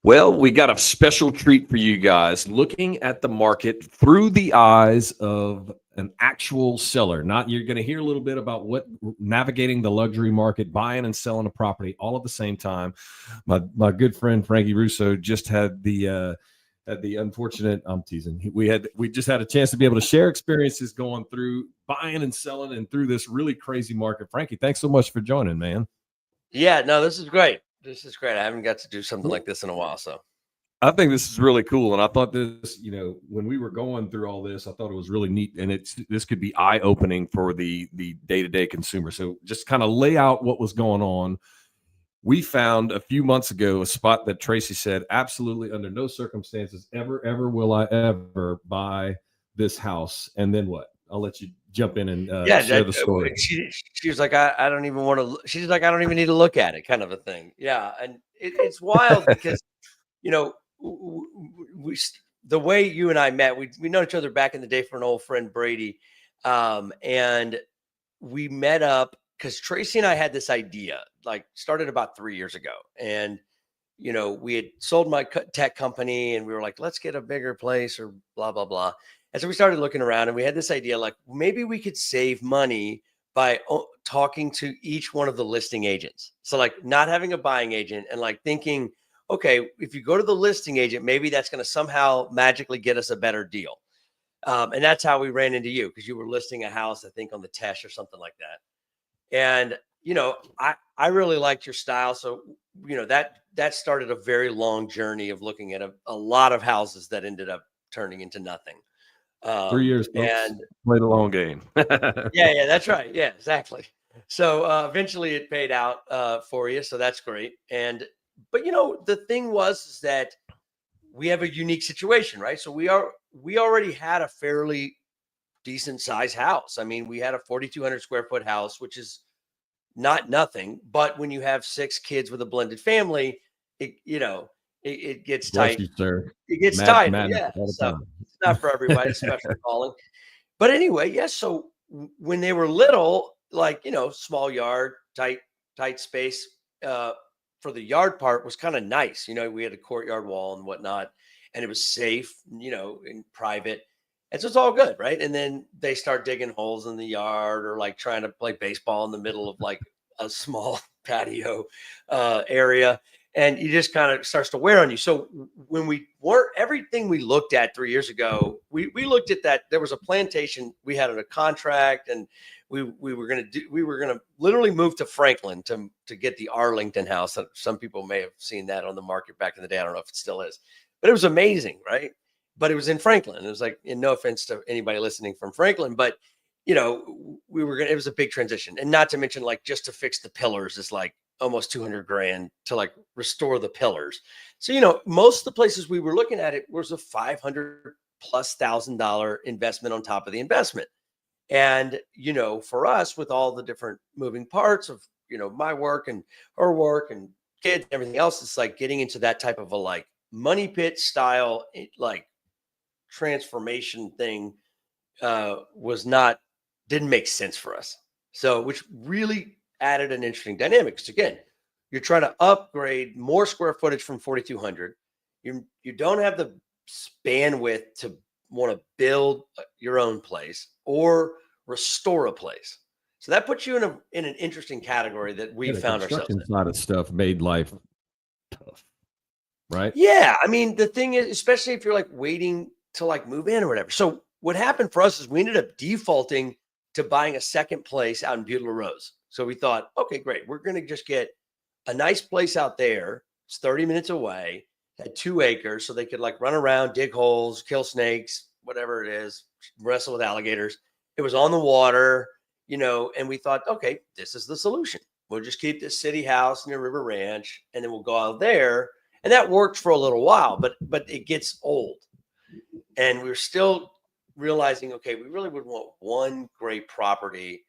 Well, we got a special treat for you guys looking at the market through the eyes of an actual seller. Not you're going to hear a little bit about what navigating the luxury market, buying and selling a property all at the same time. My good friend Frankie Russo just had the unfortunate I'm teasing. We just had a chance to be able to share experiences going through buying and selling and through this really crazy market. Frankie, thanks so much for joining, man. Yeah, no, this is great. This is great. I haven't got to do something like this in a while, so. I think this is really cool. And I thought this, when we were going through all this, I thought it was really neat. And this could be eye-opening for the day-to-day consumer. So just kind of lay out what was going on. We found a few months ago a spot that Traci said, absolutely under no circumstances ever will I ever buy this house. And then what? I'll let you jump in and share the story. She was like, I don't even want to. She's like, I don't even need to look at it, kind of a thing. Yeah, and it's wild because the way you and I met, we know each other back in the day for an old friend, Brady, and we met up because Traci and I had this idea, like started about 3 years ago, and we had sold my tech company, and we were like, let's get a bigger place or blah blah blah. And so we started looking around, and we had this idea, like maybe we could save money by talking to each one of the listing agents. So like not having a buying agent and like thinking, okay, if you go to the listing agent, maybe that's going to somehow magically get us a better deal. And that's how we ran into you, because you were listing a house, I think on the Tesh or something like that. And, I really liked your style. So, that started a very long journey of looking at a lot of houses that ended up turning into nothing. 3 years, folks. And played a long game. yeah, that's right. Yeah, exactly. So eventually it paid out for you. So that's great. But the thing is that we have a unique situation, right? So we already had a fairly decent size house. I mean, we had a 4,200 square foot house, which is not nothing, but when you have 6 kids with a blended family, it gets tight. You, sir. It gets tight. Yeah. So it's not for everybody, especially calling. But anyway, yes. So when they were little, like, small yard, tight space, for the yard part was kind of nice. We had a courtyard wall and whatnot, and it was safe, and private. And so it's all good, right? And then they start digging holes in the yard or like trying to play baseball in the middle of like a small patio area. And you just kind of starts to wear on you. So when we weren't, everything we looked at 3 years ago, we looked at that. There was a plantation we had on a contract, and we were going to literally move to Franklin to get the Arlington house. Some people may have seen that on the market back in the day. I don't know if it still is, but it was amazing, right? But it was in Franklin. It was like, and no offense to anybody listening from Franklin, but it was a big transition. And not to mention, like, just to fix the pillars is like almost $200,000 to like restore the pillars. So, most of the places we were looking at, it was a $500,000+ investment on top of the investment. And, for us, with all the different moving parts of, my work and her work and kids, and everything else, it's like getting into that type of a like money pit style, like transformation thing didn't make sense for us. So, which really added an interesting dynamic. Because again, you're trying to upgrade more square footage from 4,200. You don't have the bandwidth to want to build your own place or restore a place. So that puts you in an interesting category that we found ourselves in. Side of stuff made life tough, right? Yeah, I mean, the thing is, especially if you're like waiting to like move in or whatever. So what happened for us is we ended up defaulting to buying a second place out in Beulah Rose. So we thought, okay, great. We're going to just get a nice place out there. It's 30 minutes away, had 2 acres. So they could like run around, dig holes, kill snakes, whatever it is, wrestle with alligators. It was on the water, and we thought, okay, this is the solution. We'll just keep this city house near River Ranch, and then we'll go out there. And that worked for a little while, but it gets old. And we're still realizing, okay, we really would want one great property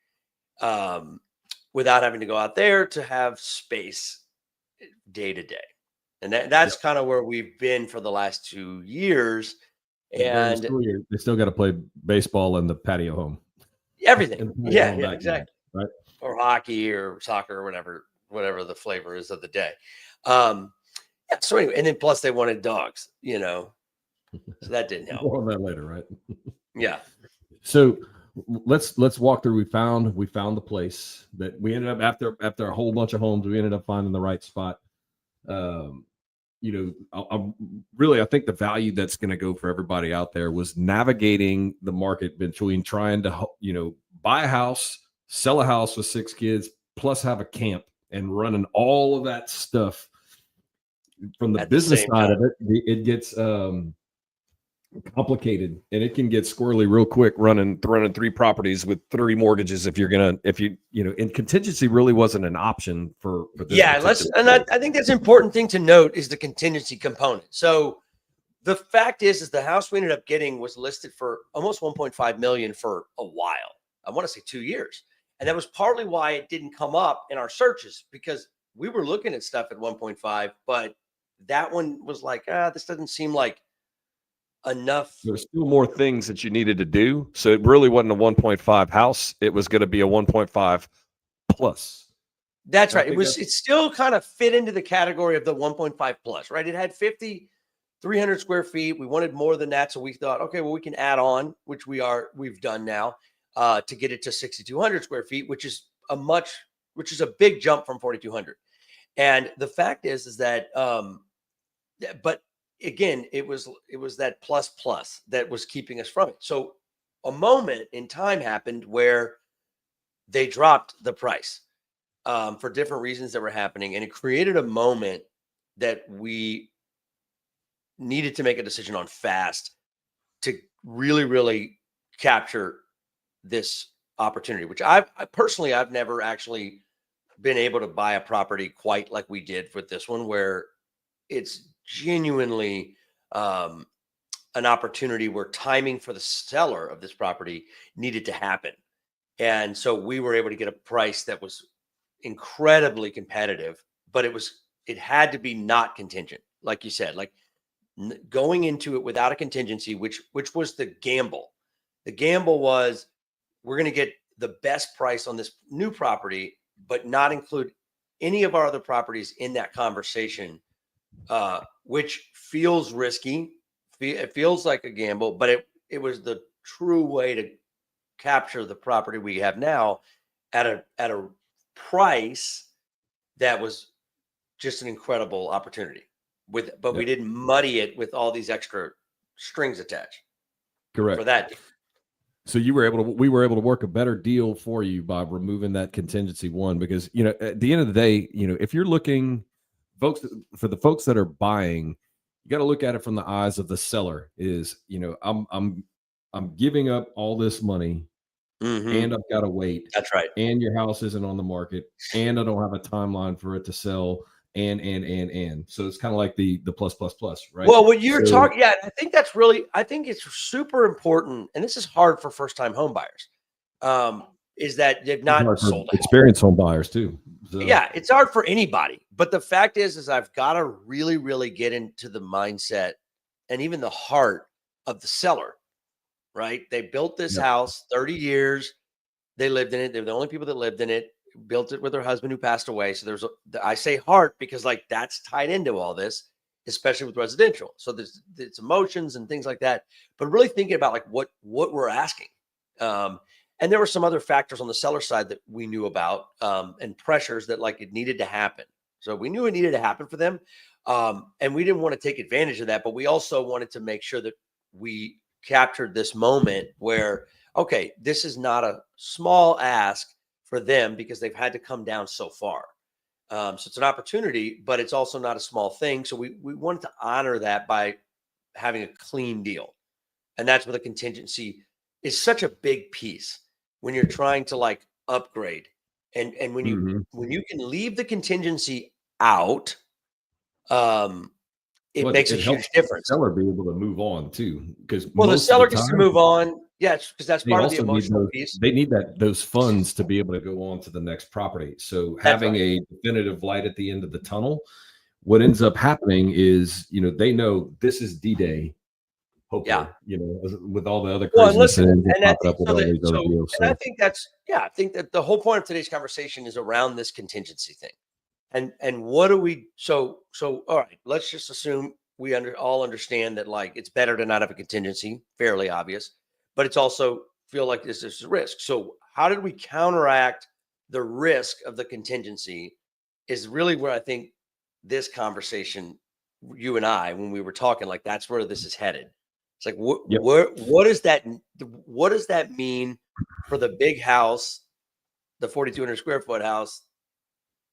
without having to go out there to have space day to day. And that's kind of where we've been for the last 2 years. And they still got to play baseball in the patio home. Everything. Yeah, exactly. Right. Or hockey or soccer or whatever the flavor is of the day. Yeah. So anyway, and then plus they wanted dogs, so that didn't help. More on that later, right? Yeah. So let's walk through. We found the place that we ended up after a whole bunch of homes. We ended up finding the right spot. I think the value that's going to go for everybody out there was navigating the market between trying to buy a house, sell a house with 6 kids, plus have a camp, and running all of that stuff. From the business side of it gets complicated, and it can get squirrely real quick running 3 properties with 30 mortgages and contingency really wasn't an option for this. I think that's an important thing to note is the contingency component. So the fact is the house we ended up getting was listed for almost 1.5 million for a while. I want to say 2 years. And that was partly why it didn't come up in our searches, because we were looking at stuff at 1.5, but that one was like, this doesn't seem like enough. There's still more things that you needed to do. So it really wasn't a 1.5 house. It was going to be a 1.5 plus. That's right. It still kind of fit into the category of the 1.5 plus, right? It had 5,300 square feet. We wanted more than that. So we thought, okay, well, we can add on, which we've done now, to get it to 6,200 square feet, which is a big jump from 4,200. And the fact is that, but again, it was that plus that was keeping us from it. So a moment in time happened where they dropped the price for different reasons that were happening. And it created a moment that we needed to make a decision on fast to really, really capture this opportunity, which I've never actually been able to buy a property quite like we did with this one, where it's genuinely an opportunity where timing for the seller of this property needed to happen. And so we were able to get a price that was incredibly competitive, but it had to be not contingent. Like you said, like going into it without a contingency, which was the gamble. The gamble was, we're going to get the best price on this new property, but not include any of our other properties in that conversation, which feels risky. It feels like a gamble, but it was the true way to capture the property we have now at a price that was just an incredible opportunity. We didn't muddy it with all these extra strings attached. Correct. For that deal. So we were able to work a better deal for you by removing that contingency one, because, at the end of the day, if you're looking, for the folks that are buying, you got to look at it from the eyes of the seller. Is, I'm giving up all this money, and I've got to wait. That's right. And your house isn't on the market, and I don't have a timeline for it to sell. And so it's kind of like the plus, right? Well, what you're talking, I think I think it's super important. And this is hard for first time home buyers. Is that they've not sold experienced home buyers too. So. Yeah, it's hard for anybody. But the fact is I've got to really, really get into the mindset and even the heart of the seller, right? They built this house 30 years. They lived in it. They're the only people that lived in it. Built it with her husband who passed away. So I say heart because like that's tied into all this, especially with residential. So there's emotions and things like that, but really thinking about like what we're asking. And there were some other factors on the seller side that we knew about, and pressures that like it needed to happen. So we knew it needed to happen for them. And we didn't want to take advantage of that, but we also wanted to make sure that we captured this moment where, okay, this is not a small ask for them because they've had to come down so far. So it's an opportunity, but it's also not a small thing. So we wanted to honor that by having a clean deal. And that's where the contingency is such a big piece when you're trying to like upgrade. And when you can leave the contingency out, it makes a huge difference. The seller be able to move on too, because the seller gets to move on. Yes, because that's part of the emotional piece. They need those funds to be able to go on to the next property. So having a definitive light at the end of the tunnel, what ends up happening is, they know this is D-Day. Hopefully, with all the other craziness and I think I think that the whole point of today's conversation is around this contingency thing. And what do we, so all right, let's just assume we all understand that like it's better to not have a contingency, fairly obvious, but it's also feel like this is a risk. So how did we counteract the risk of the contingency is really where I think this conversation, you and I, when we were talking, like that's where this is headed. It's like what does that mean for the big house, the 4,200 square foot house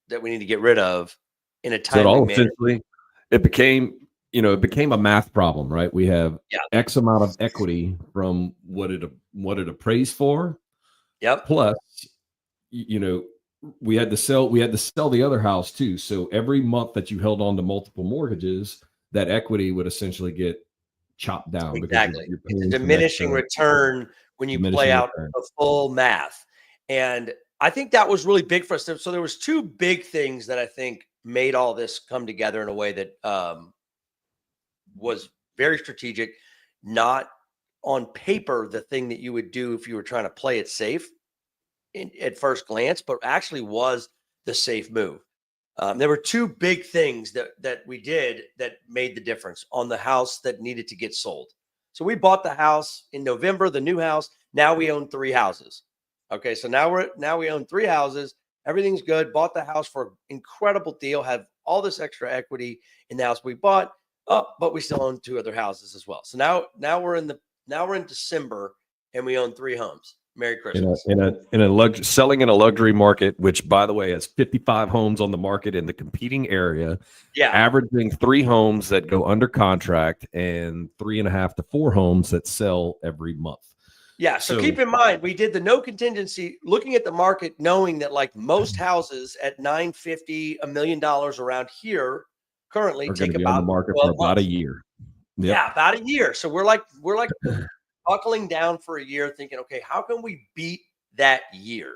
that we need to get rid of in a timely manner? Essentially, it became a math problem, right? We have X amount of equity from what it appraised for. Yep. Plus, we had to sell the other house too. So every month that you held on to multiple mortgages, that equity would essentially get chopped down. Exactly. Because it's a diminishing return when you play out the full math. And I think that was really big for us. So there was two big things that I think made all this come together in a way that was very strategic, not on paper the thing that you would do if you were trying to play it safe at first glance, but actually was the safe move. There were two big things that we did that made the difference on the house that needed to get sold. So we bought the house in November, the new house. Now we own 3 houses. Okay, so now we own 3 houses. Everything's good. Bought the house for an incredible deal. Have all this extra equity in the house we bought. But we still own 2 other houses as well. So now we're in December and we own 3 homes. Merry Christmas. Selling in a luxury market, which by the way has 55 homes on the market in the competing area. Yeah, averaging 3 homes that go under contract and 3.5 to 4 homes that sell every month. Yeah. So keep in mind, we did the no contingency, looking at the market, knowing that like most houses at $950, $1 million around here currently take about on the market for about a year. Yep. Yeah, about a year. So we're like buckling down for a year, thinking, okay, how can we beat that year?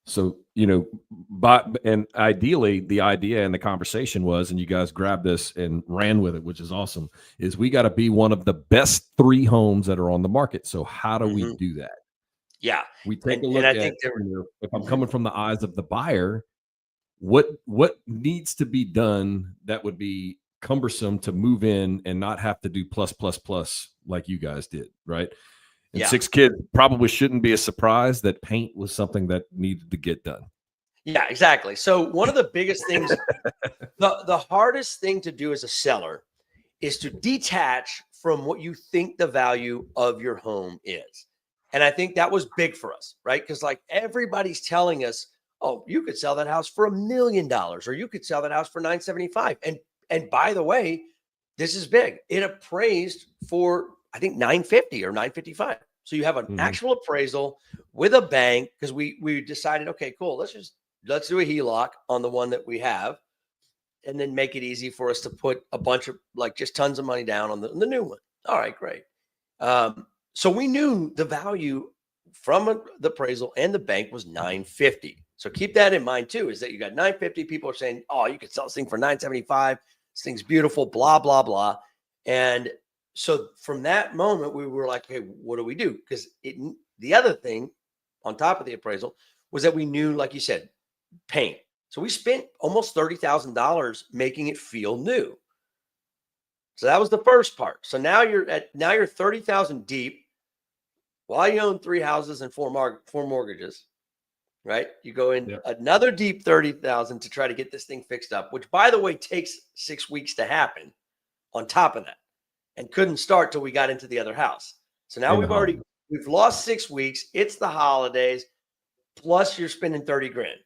So, and ideally the idea and the conversation was, and you guys grabbed this and ran with it, which is awesome, is we got to be one of the best 3 homes that are on the market. So how do we do that? Yeah. We take a look at, if I'm coming from the eyes of the buyer, what needs to be done that would be cumbersome to move in and not have to do plus like you guys did, right? And 6 kids probably shouldn't be a surprise that paint was something that needed to get done. Yeah, exactly. So one of the biggest things, the hardest thing to do as a seller is to detach from what you think the value of your home is. And I think that was big for us, right? Because like everybody's telling us, oh, you could sell that house for $1 million, or you could sell that house for $975. And by the way, this is big. It appraised for, I think, $950 or $955. So you have an actual appraisal with a bank, because we decided, okay, cool, let's do a HELOC on the one that we have, and then make it easy for us to put a bunch of like just tons of money down on the new one. All right, great. So we knew the value from the appraisal and the bank was $950. So keep that in mind too, is that you got $950. People are saying, oh, you could sell this thing for $975. This thing's beautiful, blah, blah, blah. And so from that moment, we were like, hey, what do we do? Because the other thing on top of the appraisal was that we knew, like you said, paint. So we spent almost $30,000 making it feel new. So that was the first part. So now you're 30,000 deep while you own 3 houses and 4 mortgages, right? You go in another deep 30,000 to try to get this thing fixed up, which by the way takes 6 weeks to happen on top of that, and couldn't start till we got into the other house. So now we've lost 6 weeks. It's the holidays, plus you're spending 30 grand.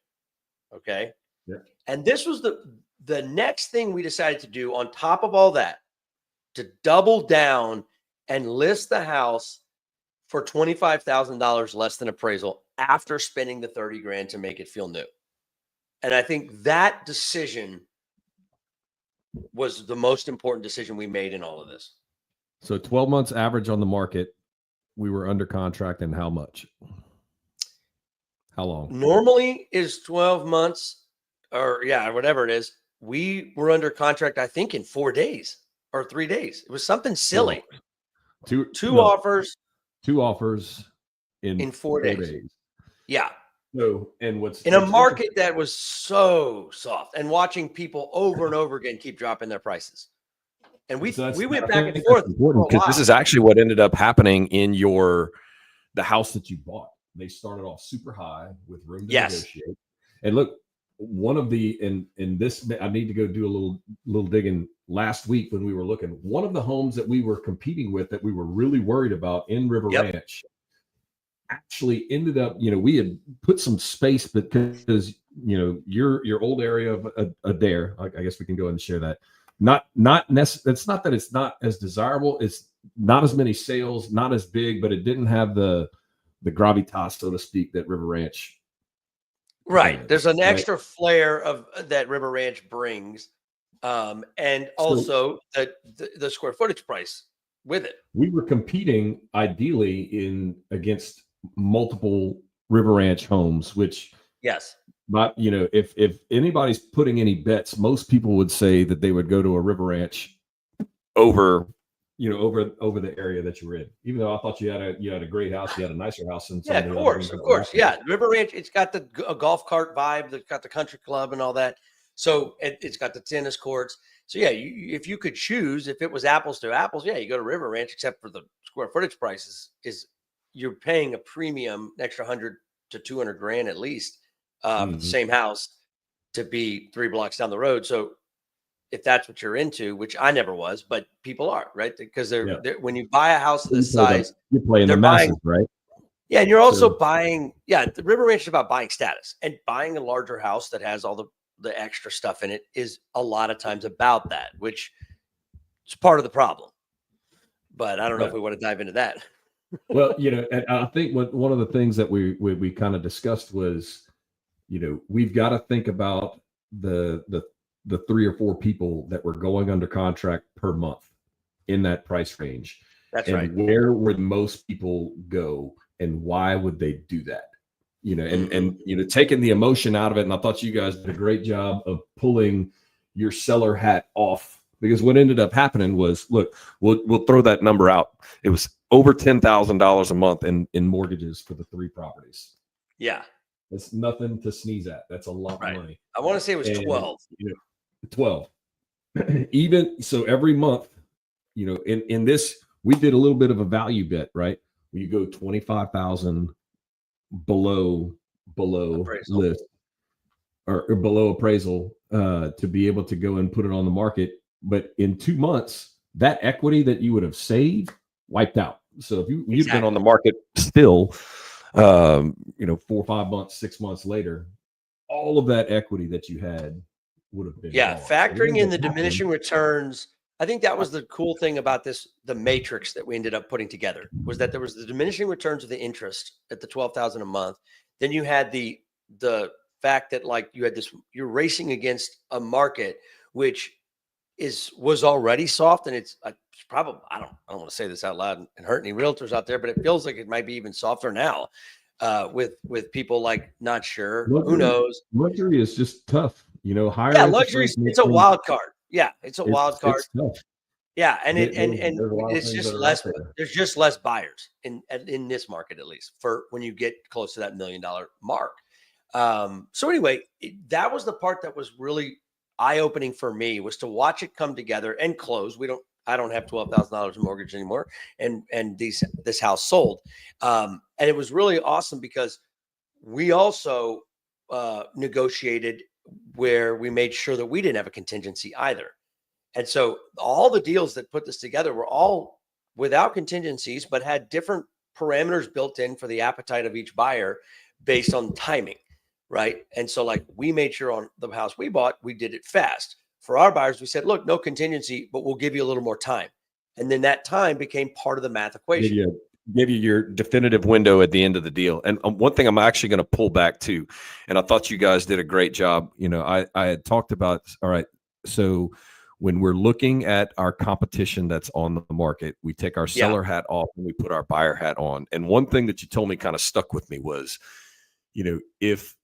Okay. Yeah. And this was the next thing we decided to do on top of all that, to double down and list the house for $25,000 less than appraisal after spending the 30 grand to make it feel new. And I think that decision was the most important decision we made in all of this. So 12 months average on the market, we were under contract, and how much? How long? Normally is 12 months or whatever it is. We were under contract, I think, in 4 days or 3 days. It was something silly. Two offers. 2 offers in 4 days. Yeah. So, and what's in a market that was so soft, and watching people over and over again keep dropping their prices. And we went back and forth important because this is actually what ended up happening in the house that you bought. They started off super high with room to negotiate. And look, one of the in this, I need to go do a little digging. Last week when we were looking, one of the homes that we were competing with that we were really worried about in River Ranch actually ended up, we had put some space because your old area of Adair, I guess we can go ahead and share that. It's not that it's not as desirable. It's not as many sales, not as big, but it didn't have the gravitas, so to speak, that River Ranch. Right. There's an extra flair of that River Ranch brings. And also the square footage price with it. We were competing ideally against multiple River Ranch homes, which not, if anybody's putting any bets, most people would say that they would go to a River Ranch over the area that you were in. Even though I thought you had a great house, you had a nicer house than some of course. Yeah, River Ranch, it's got a golf cart vibe, it's got the country club and all that. So it's got the tennis courts. So yeah, if you could choose, if it was apples to apples, you go to River Ranch, except for the square footage prices is you're paying a premium, an extra 100 to 200 grand at least, for the same house to be 3 blocks down the road. So if that's what you're into, which I never was, but people are, right? Because they're when you buy a house of this size, you're playing the masses, right? Yeah, and you're also buying. Yeah, the River Ranch is about buying status, and buying a larger house that has all the extra stuff in it is a lot of times about that, which is part of the problem. But I don't know if we want to dive into that. Well, and I think one of the things that we kind of discussed was, we've got to think about the 3 or 4 people that were going under contract per month in that price range. That's and right. Where would most people go, and why would they do that? And taking the emotion out of it. And I thought you guys did a great job of pulling your seller hat off, because what ended up happening was, look, we'll throw that number out. It was over $10,000 a month in mortgages for the 3 properties. Yeah. That's nothing to sneeze at. That's a lot of money. I want to say it was 12. 12. Even so, every month, in this, we did a little bit of a value bet, right? Where you go 25,000 below appraisal. List or below appraisal to be able to go and put it on the market. But in 2 months, that equity that you would have saved wiped out. So if you've been on the market still, 4 or 5 months, 6 months later, all of that equity that you had would have been gone. Factoring in the diminishing returns. I think that was the cool thing about the matrix that we ended up putting together, was that there was the diminishing returns of the interest at the $12,000 a month. Then you had the fact that you're racing against a market which was already soft, and it's probably, I don't want to say this out loud and hurt any realtors out there, but it feels like it might be even softer now with people not sure. Luxury, who knows? Luxury is just tough, higher. Luxury, it's a wild card. Yeah, it's a wild card. Yeah, and it's just less. There's just less buyers in this market, at least for when you get close to that $1 million mark. So anyway, that was the part that was really eye-opening for me, was to watch it come together and close. I don't have $12,000 in mortgage anymore, and this house sold, and it was really awesome because we also negotiated where we made sure that we didn't have a contingency either. And so all the deals that put this together were all without contingencies, but had different parameters built in for the appetite of each buyer based on timing, right? And so we made sure on the house we bought, we did it fast. For our buyers, we said, look, no contingency, but we'll give you a little more time. And then that time became part of the math equation. Give you your definitive window at the end of the deal. And one thing I'm actually going to pull back to, and I thought you guys did a great job. I had talked about, all right, so when we're looking at our competition that's on the market, we take our seller hat off and we put our buyer hat on. And one thing that you told me kind of stuck with me was, if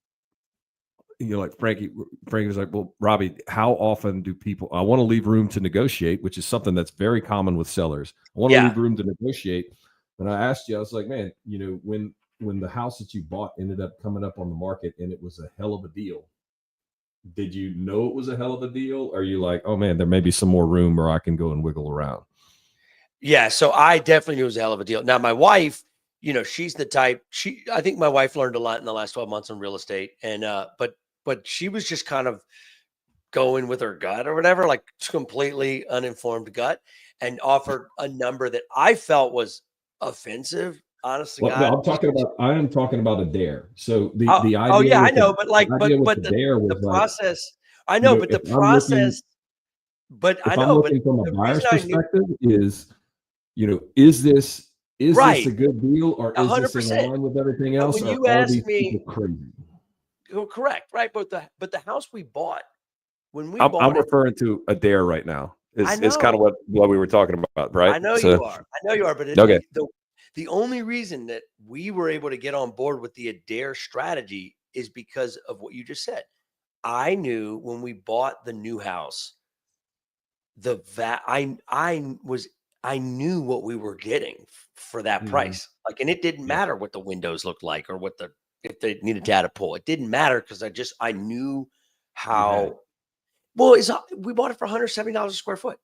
like Frankie was like, well, Robbie, how often do people, I want to leave room to negotiate, which is something that's very common with sellers. I want to leave room to negotiate. And I asked you, I was like, man, when when the house that you bought ended up coming up on the market and it was a hell of a deal, did you know it was a hell of a deal? Or are you like, oh man, there may be some more room where I can go and wiggle around? Yeah. So I definitely knew it was a hell of a deal. Now, my wife, she's the type, I think my wife learned a lot in the last 12 months on real estate. And, but she was just kind of going with her gut or whatever, like completely uninformed gut, and offered a number that I felt was offensive. Honest to Well, no, God. I am talking about a dare. So Oh, the oh idea yeah, I with know, but like, the idea with but the dare the was like, process, I know, but the if I'm looking, process, but I if I'm know, but looking from a the buyer's reason I knew, perspective is, is this a right, good deal, or a is hundred this in percent. line with everything But else, when or you are asked these people me, crazy? correct, right? But the house we bought, when we I'm bought it, referring to a dare right now. I Is kind know, of what we were talking about, right? I know So you are. I know you are, but okay, the only reason that we were able to get on board with the Adair strategy is because of what you just said. I knew when we bought the new house, I knew what we were getting for that Mhm. price. Like, and it didn't Yeah, matter what the windows looked like or if they needed to add a pool. It didn't matter because I knew you had it. how well we bought it for $170 a square foot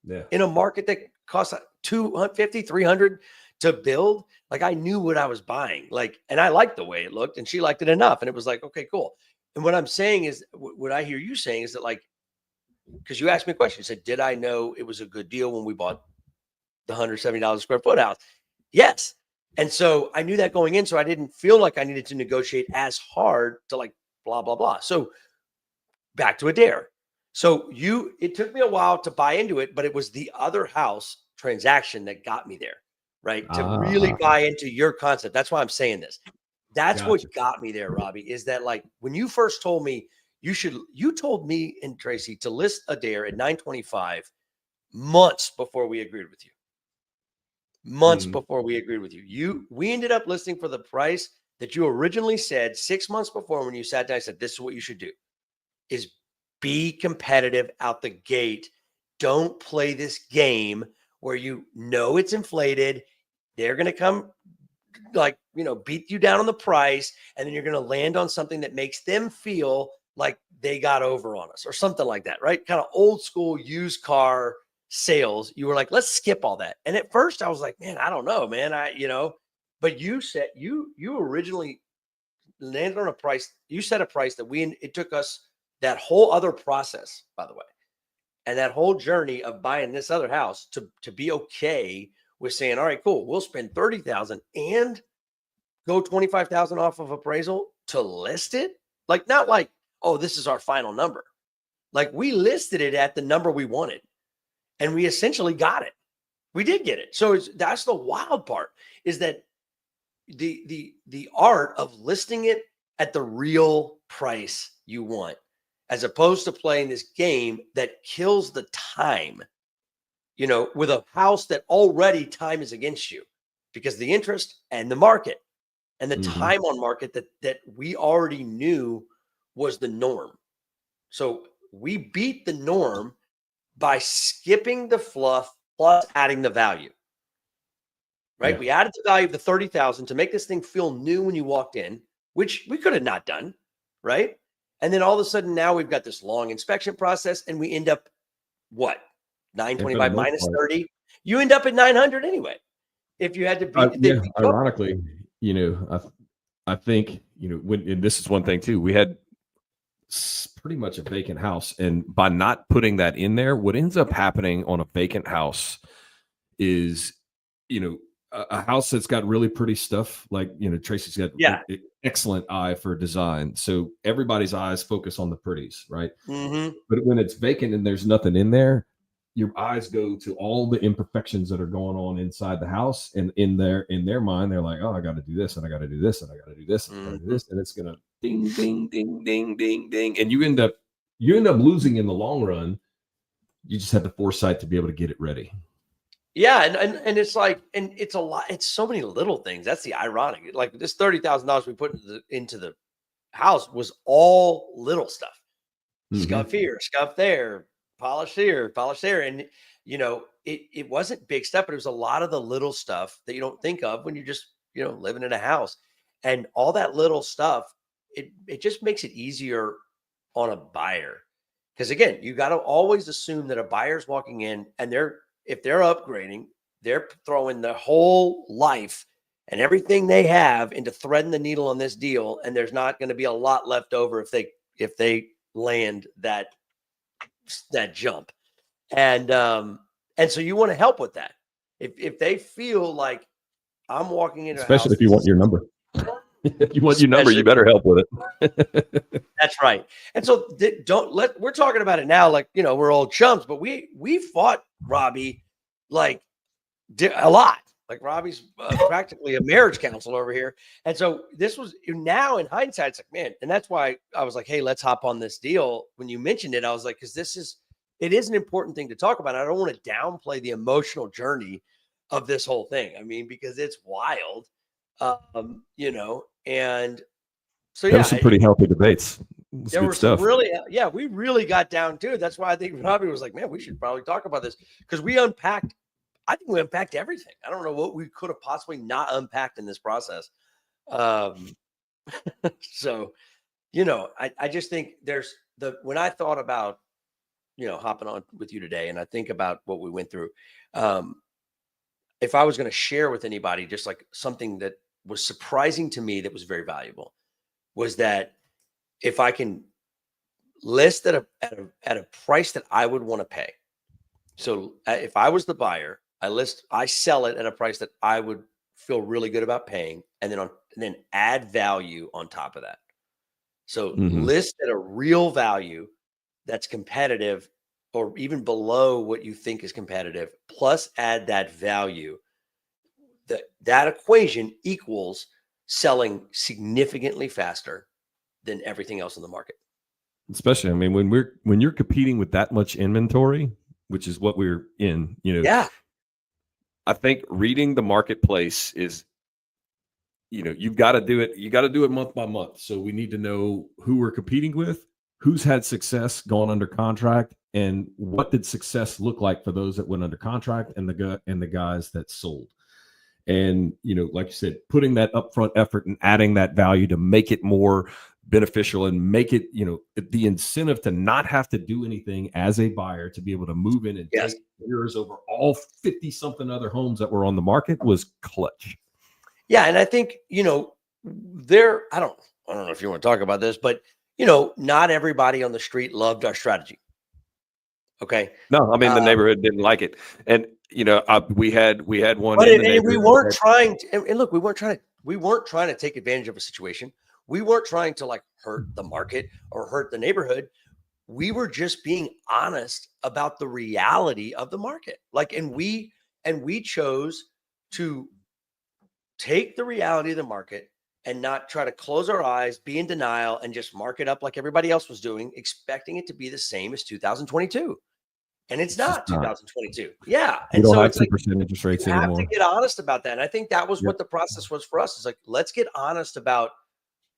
Yeah, in a market that costs 250, 300 to build. Like, I knew what I was buying. Like, and I liked the way it looked, and she liked it enough. And it was like, okay, cool. And what I'm saying is, what I hear you saying is that, like, because you asked me a question, you said, did I know it was a good deal when we bought the $170 a square foot house? Yes. And so I knew that going in. So I didn't feel like I needed to negotiate as hard to, like, blah, blah, blah. So back to Adair. So it took me a while to buy into it, but it was the other house transaction that got me there, right? To really ah, buy into your concept. That's why I'm saying this. That's what gotcha. got me there, Robbie, is that, like, when you first told me you told me and Tracy to list Adair at 925 months before we agreed with you. Months Mhm. before we agreed with you. We ended up listing for the price that you originally said 6 months before. When you sat down, I said, this is what you should do, is be competitive out the gate. Don't play this game where you know it's inflated. They're going to come, like, beat you down on the price, and then you're going to land on something that makes them feel like they got over on us or something like that, right? Kind of old school used car sales. You were like, let's skip all that. And at first I was like, man, I don't know, man. But you said you originally landed on a price. You set a price that it took us that whole other process, by the way, and that whole journey of buying this other house to be okay with saying, all right, cool, we'll spend 30,000 and go 25,000 off of appraisal to list it. Like, not like, oh, this is our final number. Like, we listed it at the number we wanted, and we essentially got it. We did get it. So that's the wild part, is that the art of listing it at the real price you want, as opposed to playing this game that kills the time, with a house that already time is against you because the interest and the market and the Mhm. time on market that we already knew was the norm. So we beat the norm by skipping the fluff plus adding the value. Right? Yeah. We added the value of the 30,000 to make this thing feel new when you walked in, which we could have not done, right? And then all of a sudden now we've got this long inspection process, and we end up what? And for the 925 most minus part, 30. You end up at 900 anyway. If you had to beat if they yeah, beat you up. ironically, I think, and this is one thing too, we had pretty much a vacant house. And by not putting that in there, what ends up happening on a vacant house is, a house that's got really pretty stuff. Like, Tracy's got Yeah. an excellent eye for design. So everybody's eyes focus on the pretties, right? Mm-hmm. But when it's vacant and there's nothing in there, your eyes go to all the imperfections that are going on inside the house. And in their mind, they're like, oh, I got to do this, and I got to do this, and I got to do this, and I got to do Mm-hmm. this. And it's going to ding, ding, ding, ding, ding, ding. And you end up losing in the long run. You just have the foresight to be able to get it ready. Yeah, and it's like, and it's a lot. It's so many little things. That's the ironic. Like, this $30,000 we put into the house was all little stuff. Scuff Mm-hmm. here, scuff there, polish there. And it wasn't big stuff, but it was a lot of the little stuff that you don't think of when you're just, living in a house. And all that little stuff, it just makes it easier on a buyer. Because again, you got to always assume that a buyer's walking in and if they're upgrading, they're throwing their whole life and everything they have into threading the needle on this deal. And there's not going to be a lot left over if they land that jump. And so you want to help with that. If they feel like I'm walking into especially a house, if you want your number. If you want your number, you better help with it. That's right. And so we're talking about it now like, we're old chums, but we fought Robbie like a lot. Like Robbie's practically a marriage counselor over here. And so this was now in hindsight, it's like, man, and that's why I was like, hey, let's hop on this deal. When you mentioned it, I was like, because it is an important thing to talk about. I don't want to downplay the emotional journey of this whole thing. I mean, because it's wild, and so There was some pretty healthy debates. There were some really, we really got down to it. That's why I think Robbie was like, man, we should probably talk about this because I think we unpacked everything. I don't know what we could have possibly not unpacked in this process. So, I just think when I thought about, hopping on with you today and I think about what we went through, if I was going to share with anybody, just like something that was surprising to me, that was very valuable, was that if I can list at a price that I would want to pay. So if I was the buyer, I sell it at a price that I would feel really good about paying, and then add value on top of that. So list at a real value that's competitive or even below what you think is competitive, plus add that value. That equation equals selling significantly faster than everything else in the market. Especially, I mean, when you're competing with that much inventory, which is what we're in, Yeah. I think reading the marketplace is, you've got to do it. You got to do it month by month. So we need to know who we're competing with, who's had success going under contract, and what did success look like for those that went under contract and the guys that sold. And, like you said, putting that upfront effort and adding that value to make it more beneficial and make it, the incentive to not have to do anything as a buyer, to be able to move in and take yours over all 50 something other homes that were on the market was clutch. Yeah. And I think, I don't know if you want to talk about this, but not everybody on the street loved our strategy. Okay. No, I mean, the neighborhood didn't like it. And, we had one. But we weren't trying to, and look, we weren't trying to take advantage of a situation. We weren't trying to like hurt the market or hurt the neighborhood. We were just being honest about the reality of the market. Like, and we chose to take the reality of the market and not try to close our eyes, be in denial, and just mark it up like everybody else was doing, expecting it to be the same as 2022. And it's not 2022. Yeah. And so it's like, 2% interest rates you anymore. have to get honest about that. And I think that was what the process was for us. It's like, let's get honest about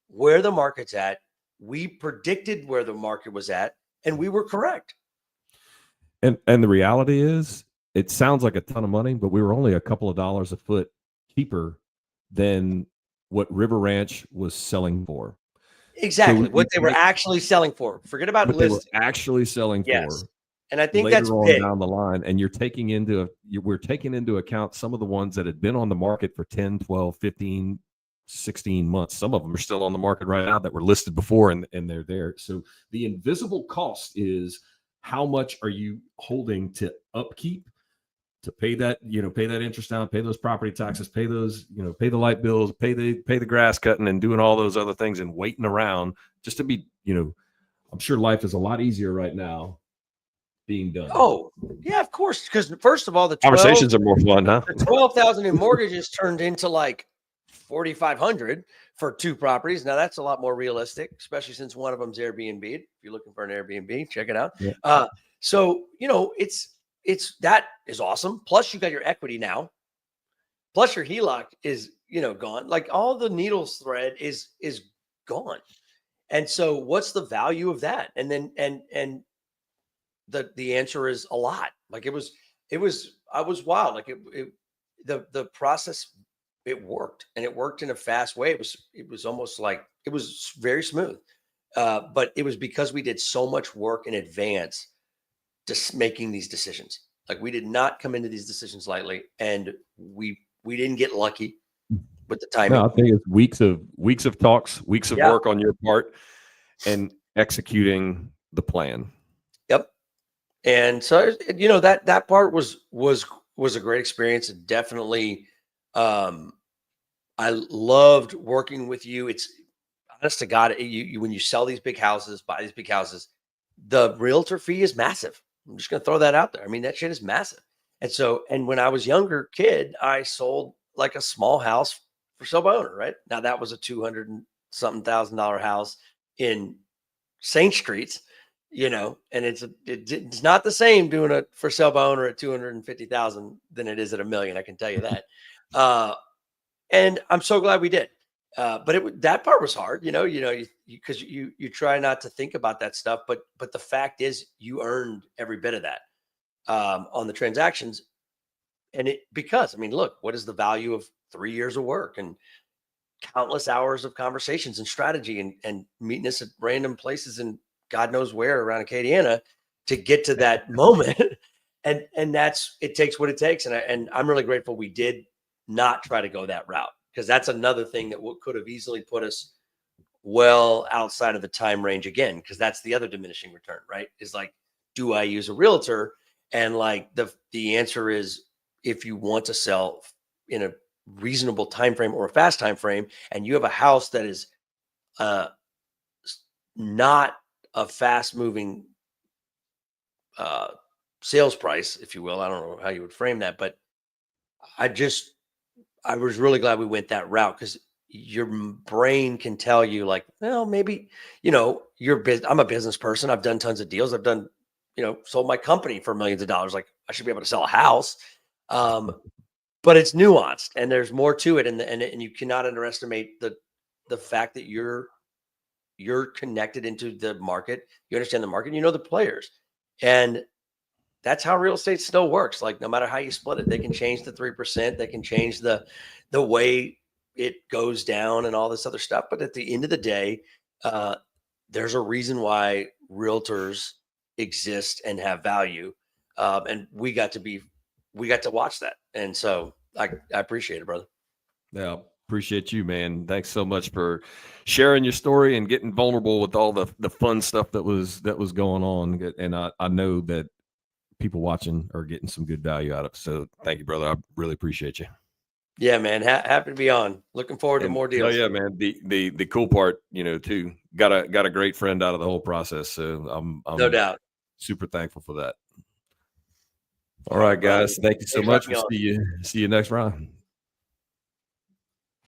where the market's at. We predicted where the market was at, and we were correct. And the reality is, it sounds like a ton of money, but we were only a couple of dollars a foot cheaper than what River Ranch was selling for. Exactly. So what they were actually selling for. Forget about listing. They were actually selling for. And I think later that's on big. Down the line. And we're taking into account some of the ones that had been on the market for 10, 12, 15, 16 months. Some of them are still on the market right now that were listed before, and they're there. So the invisible cost is, how much are you holding to upkeep, to pay that interest down, pay those property taxes, pay those, pay the light bills, pay the grass cutting and doing all those other things and waiting around just to be, I'm sure life is a lot easier right now being done. Oh, yeah, of course. Because first of all, the conversations are more fun, huh? The 12,000 in mortgages turned into like 4,500 for 2 properties. Now that's a lot more realistic, especially since one of them's Airbnb. If you're looking for an Airbnb, check it out. Yeah. So that is awesome. Plus you got your equity now. Plus your HELOC is, gone. Like all the needles thread is gone. And so what's the value of that? And then, and the answer is a lot. Like I was wild. Like the process it worked, and it worked in a fast way. It was almost like it was very smooth. But it was because we did so much work in advance, just making these decisions. Like, we did not come into these decisions lightly, and we didn't get lucky with the timing. No, I think it's weeks of talks, weeks of work on your part, and executing the plan. Yep. And so, that part was a great experience. And definitely, I loved working with you. It's honest to God, you when you sell these big houses, buy these big houses, the realtor fee is massive. I'm just going to throw that out there. I mean, that shit is massive. And so, and when I was younger kid, I sold like a small house for sale by owner, right? Now that was a 200 and something $1,000 house in Saint Streets, and it's not the same doing it for sale by owner at 250,000 than it is at $1 million. I can tell you that. And I'm so glad we did. But that part was hard, because you try not to think about that stuff, but the fact is you earned every bit of that on the transactions. And because, I mean, look, what is the value of 3 years of work and countless hours of conversations and strategy and meeting us at random places and God knows where around Acadiana to get to that moment. and it takes what it takes. And I'm really grateful we did not try to go that route, because that's another thing that could have easily put us well outside of the time range again, because that's the other diminishing return, right? Is like, do I use a realtor? And like the answer is, if you want to sell in a reasonable time frame or a fast time frame, and you have a house that is not a fast moving sales price, if you will. I don't know how you would frame that, but I was really glad we went that route, because your brain can tell you like, well, maybe, I'm a business person. I've done tons of deals. I've done, sold my company for millions of dollars. Like, I should be able to sell a house. But it's nuanced and there's more to it. And you cannot underestimate the fact that you're connected into the market. You understand the market, the players. And that's how real estate still works. Like, no matter how you split it, they can change the 3%, they can change the way it goes down and all this other stuff. But at the end of the day, there's a reason why realtors exist and have value. And we got to watch that. And so I appreciate it, brother. Yeah. Appreciate you, man. Thanks so much for sharing your story and getting vulnerable with all the fun stuff that was going on. And I know that people watching are getting some good value out of it. So thank you, brother. I really appreciate you. Yeah, man. Happy to be on. Looking forward to more deals. Oh yeah, man. The cool part, too, got a great friend out of the whole process. So I'm no doubt super thankful for that. All right, guys. Thank you so much. We'll see you next round.